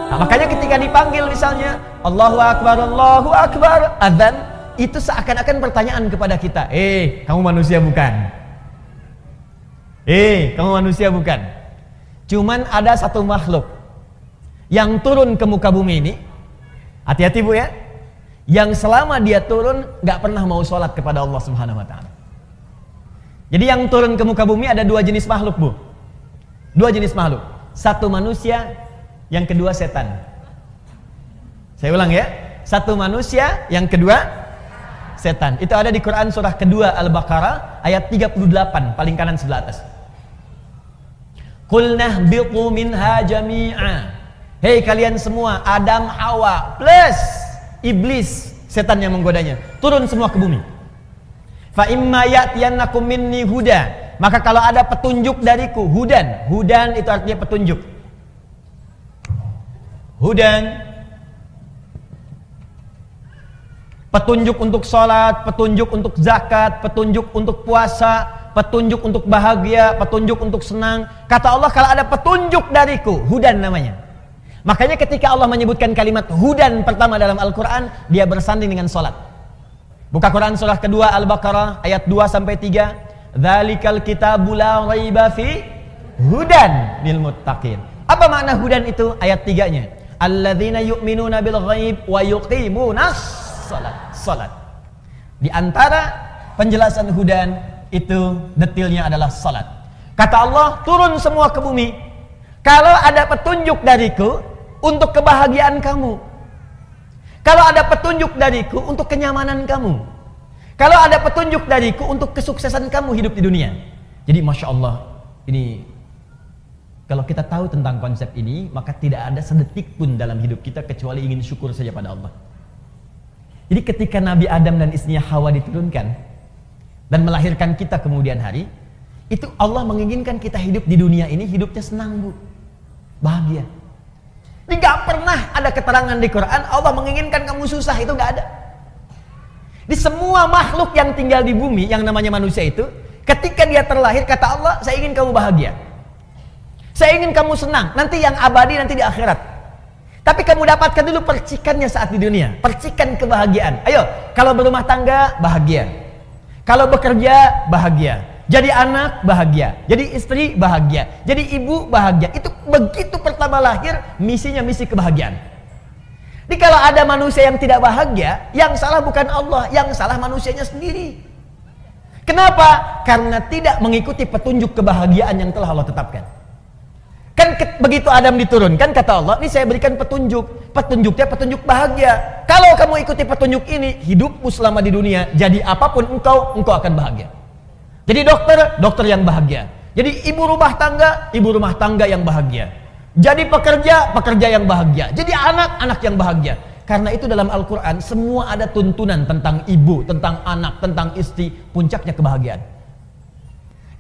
Nah, makanya ketika dipanggil misalnya Allahu Akbar, adzan, itu seakan-akan pertanyaan kepada kita, kamu manusia bukan? Kamu manusia bukan? Cuman ada satu makhluk yang turun ke muka bumi ini, hati-hati Bu ya, yang selama dia turun gak pernah mau sholat kepada Allah Subhanahu Wa Taala. Jadi yang turun ke muka bumi ada dua jenis makhluk Bu, dua jenis makhluk, satu manusia, yang kedua setan. Saya ulang ya, satu manusia, yang kedua setan. Itu ada di Quran surah kedua Al-Baqarah ayat 38 paling kanan sebelah atas. Qul nahbitu minha jami'a. Hei kalian semua, Adam, Hawa plus iblis, setan yang menggodanya, turun semua ke bumi. Fa imma ya'tiyannakum minni huda, maka kalau ada petunjuk dariku, hudan itu artinya petunjuk. Hudan, petunjuk untuk sholat, petunjuk untuk zakat, petunjuk untuk puasa, petunjuk untuk bahagia, petunjuk untuk senang. Kata Allah, kalau ada petunjuk dariku, hudan namanya. Makanya ketika Allah menyebutkan kalimat hudan pertama dalam Al-Quran, dia bersanding dengan sholat. Buka Quran surah kedua Al-Baqarah ayat 2-3. Dzalikal kitabu la raiba fi hudan lil muttaqin. Apa makna hudan itu? Ayat 3-nya. Alladzina yu'minuna bil ghaib wa yuqimunas salat. Di antara penjelasan hudan itu detailnya adalah salat. Kata Allah, turun semua ke bumi. Kalau ada petunjuk dariku untuk kebahagiaan kamu, kalau ada petunjuk dariku untuk kenyamanan kamu, kalau ada petunjuk dariku untuk kesuksesan kamu hidup di dunia. Jadi Masya Allah, ini kalau kita tahu tentang konsep ini, maka tidak ada sedetik pun dalam hidup kita kecuali ingin syukur saja pada Allah. Jadi ketika Nabi Adam dan istrinya Hawa diturunkan dan melahirkan kita kemudian hari, itu Allah menginginkan kita hidup di dunia ini hidupnya senang Bu, bahagia. Ini gak pernah ada keterangan di Quran Allah menginginkan kamu susah, itu gak ada. Di semua makhluk yang tinggal di bumi yang namanya manusia itu, ketika dia terlahir kata Allah, saya ingin kamu bahagia, saya ingin kamu senang, nanti yang abadi nanti di akhirat. Tapi kamu dapatkan dulu percikannya saat di dunia, percikan kebahagiaan. Ayo, kalau berumah tangga bahagia, kalau bekerja bahagia, jadi anak bahagia, jadi istri bahagia, jadi ibu bahagia. Itu begitu pertama lahir, misinya misi kebahagiaan. Jadi kalau ada manusia yang tidak bahagia, yang salah bukan Allah, yang salah manusianya sendiri. Kenapa? Karena tidak mengikuti petunjuk kebahagiaan yang telah Allah tetapkan. Kan begitu Adam diturunkan, kata Allah, ini saya berikan petunjuk. Petunjuknya petunjuk bahagia. Kalau kamu ikuti petunjuk ini, hidupmu selama di dunia, jadi apapun engkau akan bahagia. Jadi dokter yang bahagia. Jadi ibu rumah tangga yang bahagia. Jadi pekerja yang bahagia. Jadi anak yang bahagia. Karena itu dalam Al-Quran, semua ada tuntunan tentang ibu, tentang anak, tentang istri, puncaknya kebahagiaan.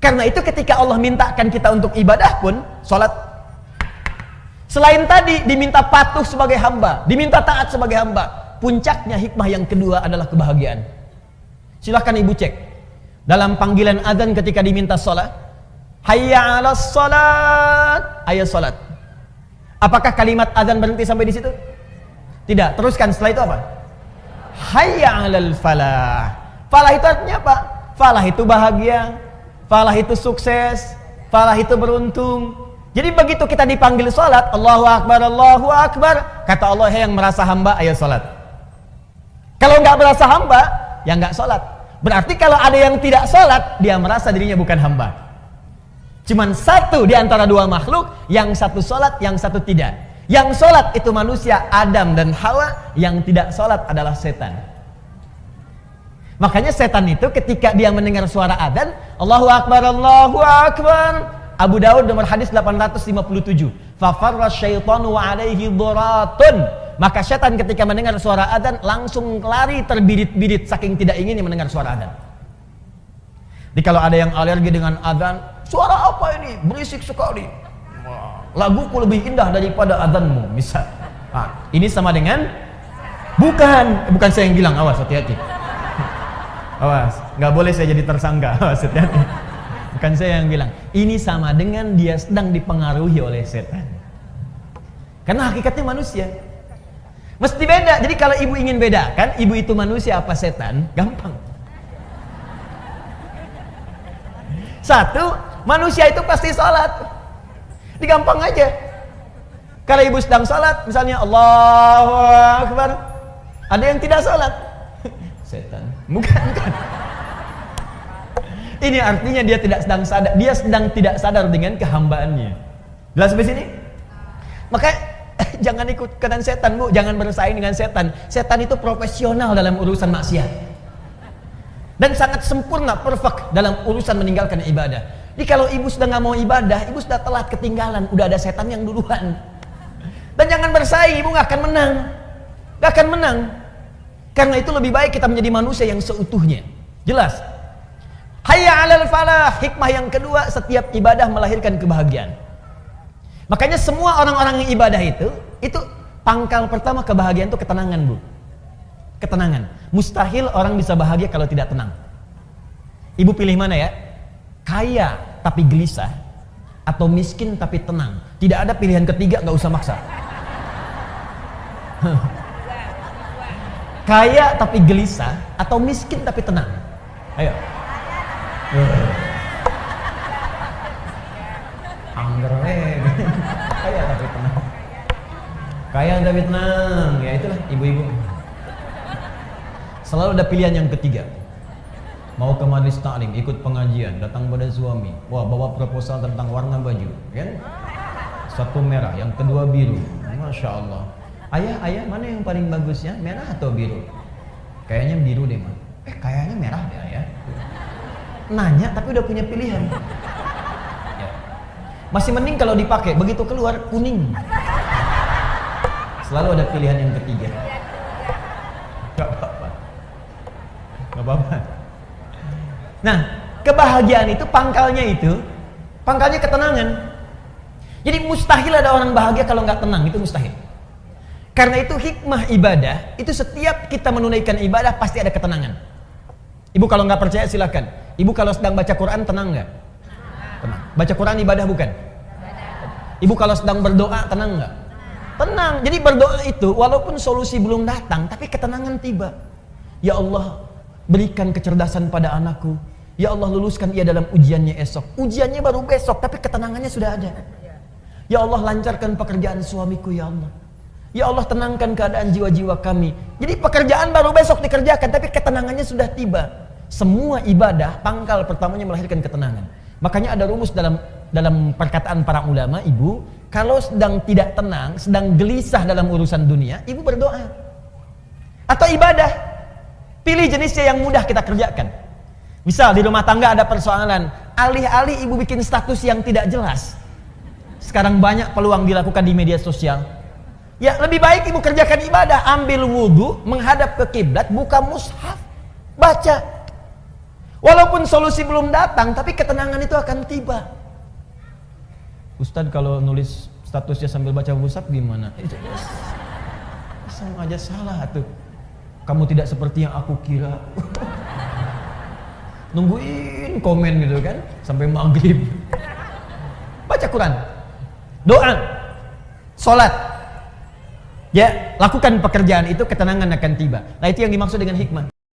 Karena itu ketika Allah mintakan kita untuk ibadah pun, sholat, selain tadi diminta patuh sebagai hamba, diminta taat sebagai hamba, puncaknya hikmah yang kedua adalah kebahagiaan. Silahkan ibu cek dalam panggilan azan ketika diminta sholat, hayya 'alas sholat, ayo sholat. Apakah kalimat azan berhenti sampai di situ? Tidak. Teruskan setelah itu apa? Hayya 'alal falah. Falah itu artinya apa? Falah itu bahagia, falah itu sukses, falah itu beruntung. Jadi begitu kita dipanggil sholat, Allahu Akbar, kata Allah, yang merasa hamba, ayo sholat. Kalau nggak merasa hamba, ya nggak sholat. Berarti kalau ada yang tidak sholat, dia merasa dirinya bukan hamba. Cuman satu di antara dua makhluk, yang satu sholat, yang satu tidak. Yang sholat itu manusia, Adam dan Hawa. Yang tidak sholat adalah setan. Makanya setan itu ketika dia mendengar suara adzan, Allahu Akbar, Abu Daud nomor hadis 857. Fafarra syaitanu alaihi dhuratun. Maka setan ketika mendengar suara adzan langsung lari terbirit-birit saking tidak inginnya mendengar suara adzan. Jadi kalau ada yang alergi dengan adzan, suara apa ini? Berisik sekali. Laguku lebih indah daripada adzanmu, misal. Nah, ini sama dengan bukan saya yang bilang, awas hati-hati. Awas, nggak boleh saya jadi tersangka. Awas hati-hati. Bukan saya yang bilang. Ini sama dengan dia sedang dipengaruhi oleh setan. Karena hakikatnya manusia. Mesti beda. Jadi kalau ibu ingin bedakan, ibu itu manusia apa setan, gampang. Satu, manusia itu pasti sholat. Digampang aja. Kalau ibu sedang sholat, misalnya Allahu Akbar, ada yang tidak sholat, setan. Bukan. Ini artinya dia tidak sedang sadar. Dia sedang tidak sadar dengan kehambaannya. Jelas sampai sini? Maka jangan ikut kanan setan, Bu. Jangan bersaing dengan setan. Setan itu profesional dalam urusan maksiat. Dan sangat sempurna, perfect dalam urusan meninggalkan ibadah. Jadi kalau ibu sudah nggak mau ibadah, ibu sudah telat, ketinggalan. Udah ada setan yang duluan. Dan jangan bersaing, ibu nggak akan menang. Nggak akan menang. Karena itu lebih baik kita menjadi manusia yang seutuhnya. Jelas? Hayya 'alal falah. Hikmah yang kedua, setiap ibadah melahirkan kebahagiaan. Makanya semua orang-orang yang ibadah itu pangkal pertama kebahagiaan itu ketenangan, Bu. Ketenangan. Mustahil orang bisa bahagia kalau tidak tenang. Ibu pilih mana ya? Kaya tapi gelisah atau miskin tapi tenang. Tidak ada pilihan ketiga, nggak usah maksa. Kaya tapi gelisah atau miskin tapi tenang. Ayo. Angger kaya tapi tenang. Kaya tapi tenang. Ya itulah ibu-ibu. Selalu ada pilihan yang ketiga. Mau ke majelis taklim, ikut pengajian, datang pada suami, wah bawa proposal tentang warna baju, kan? Satu merah, yang kedua biru. Masya Allah. Ayah, mana yang paling bagusnya, merah atau biru? Kayaknya biru deh, Ma. Kayaknya merah deh, ya. Nanya tapi udah punya pilihan. Ya. Masih mending kalau dipakai, begitu keluar kuning. Selalu ada pilihan yang ketiga. Gak apa-apa. Gak apa-apa. Nah, kebahagiaan itu pangkalnya ketenangan. Jadi mustahil ada orang bahagia kalau nggak tenang, itu mustahil. Karena itu hikmah ibadah, itu setiap kita menunaikan ibadah pasti ada ketenangan. Ibu kalau nggak percaya silakan. Ibu kalau sedang baca Quran tenang nggak? Tenang. Baca Quran ibadah bukan? Ibu kalau sedang berdoa tenang nggak? Tenang. Jadi berdoa itu walaupun solusi belum datang, tapi ketenangan tiba. Ya Allah, berikan kecerdasan pada anakku. Ya Allah, luluskan ia dalam ujiannya esok. Ujiannya baru besok, tapi ketenangannya sudah ada. Ya Allah, lancarkan pekerjaan suamiku, ya Allah. Ya Allah, tenangkan keadaan jiwa-jiwa kami. Jadi pekerjaan baru besok dikerjakan, tapi ketenangannya sudah tiba. Semua ibadah, pangkal pertamanya melahirkan ketenangan. Makanya ada rumus dalam perkataan para ulama, ibu, kalau sedang tidak tenang, sedang gelisah dalam urusan dunia, ibu berdoa. Atau ibadah. Pilih jenisnya yang mudah kita kerjakan. Misal di rumah tangga ada persoalan, alih-alih ibu bikin status yang tidak jelas. Sekarang banyak peluang dilakukan di media sosial. Ya lebih baik ibu kerjakan ibadah, ambil wudhu, menghadap ke kiblat, buka mushaf, baca. Walaupun solusi belum datang, tapi ketenangan itu akan tiba. Ustadz kalau nulis statusnya sambil baca mushaf gimana? Sama aja salah tuh. Kamu tidak seperti yang aku kira. Nungguin komen gitu kan sampai maghrib. Baca Quran, doa, sholat. Ya, lakukan pekerjaan itu, ketenangan akan tiba. Nah itu yang dimaksud dengan hikmah.